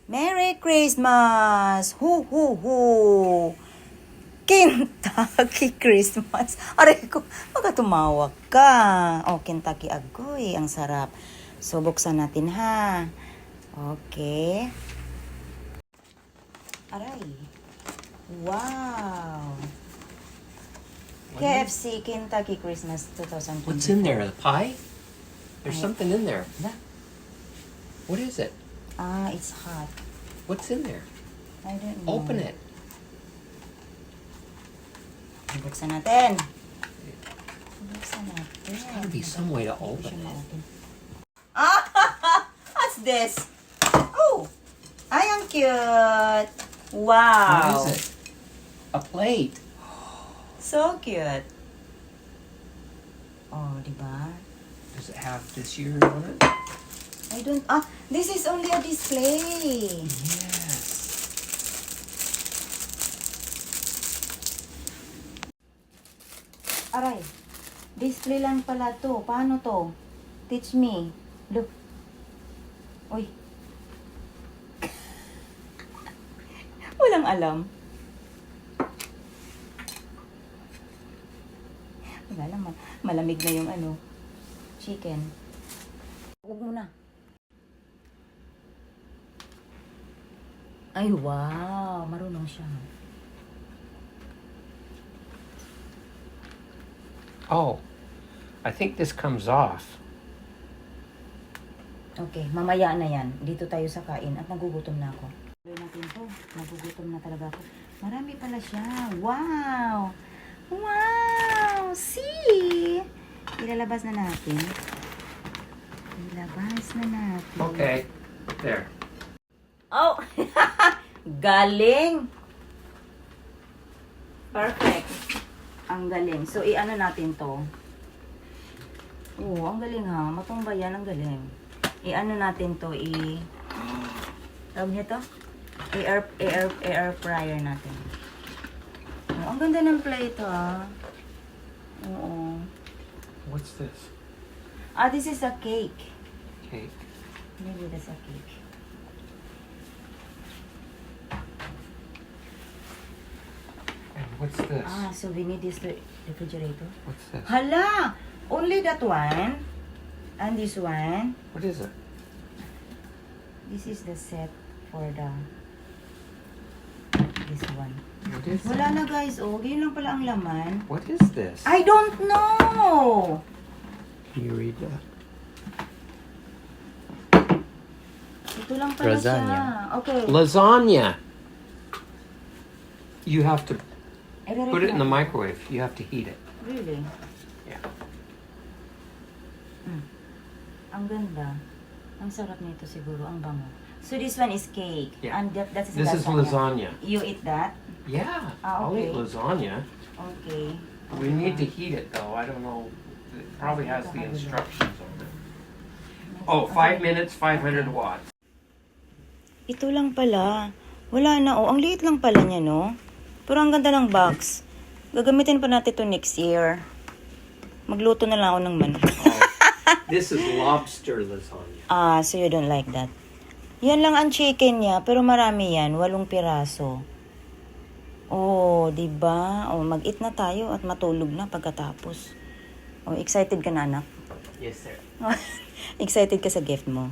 Merry Christmas! Hu hu hu! Kentucky Christmas. Aray ko, baka tumawag ka. Oh, Kentucky Agoy. Ang sarap. So, buksan natin ha. Okay. Aray. Wow. KFC Kentucky Christmas 2020. What's in there? A pie? There's something in there. Yeah. What is it? Ah, it's hot. What's in there? I don't know. Open it. Buksan natin. Buksan natin. There's got to be some way to open it. Ah! What's this? Oh! Ay, ang cute! Wow! What is it? A plate. So cute. Oh, di ba? Does it have this year on it? I don't... Ah! This is only a display. Yes. Aray. Display lang pala to. Paano to? Teach me. Look. Uy. Walang alam. Wala naman. Malamig na yung ano. Chicken. Huwag mo na. Ay, wow. Marunong siya. Oh, I think this comes off. Okay, mamaya na yan. Dito tayo sa kain at nagugutom na ako. Gawin natin to. Nagugutom na talaga ako. Marami pala siya. Wow! Wow! See? Ilalabas na natin. Ilabas na natin. Okay. There. Oh! Galing! Perfect. Ang galing. So, i-ano natin to. Oo, ang galing ha. Matumba yan. Ang galing. I-ano natin to. Tawag niyo to? Air fryer natin. Oh, ang ganda ng plate ha. Oo. What's this? Ah, this is a cake. Cake. Maybe that's a cake. And what's this? Ah, so we need this refrigerator. What's this? Hala! Only that one. And this one. What is it? This is the set for this one. What is Wala it? na guys, oh. Ganyan lang pala ang laman. What is this? I don't know! Can you read that? Ito lang pala Lasagna. siya. Okay. Lasagna. You have to I-re-rate put it in the natin. microwave. You have to heat it. Really? Yeah. Ang ganda. Ang sarap nito siguro. Ang bango. So this one is cake. Yeah. And that is This is lasagna. You eat that? Yeah. Ah, I'll eat okay. lasagna. Okay. We need to heat it though. I don't know. It probably has the instructions on it. Oh, 5 minutes, 500 watts. Ito lang pala. Wala na oh. Ang liit lang pala niya no. Pero ang ganda ng box. Gagamitin pa natin ito next year. Magluto na lang ako ng manok. This is lobster lasagna. Ah, so you don't like that. Yan lang ang chicken niya, pero marami yan. 8 piraso. Oh, di ba? Oh, mag-eat na tayo at matulog na pagkatapos. Oh, excited ka na, anak? Yes, sir. Excited ka sa gift mo?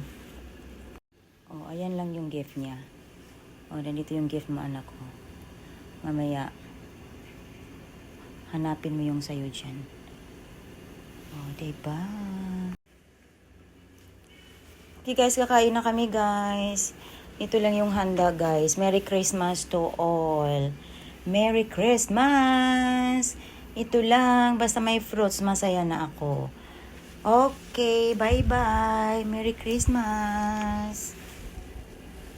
Oh, ayan lang yung gift niya. Oh, nandito yung gift mo, anak ko. Mamaya, hanapin mo yung sayo dyan. Oh, diba? Okay guys, kakain na kami guys. Ito lang yung handa guys. Merry Christmas to all. Merry Christmas! Ito lang. Basta may fruits, masaya na ako. Okay, bye-bye. Merry Christmas!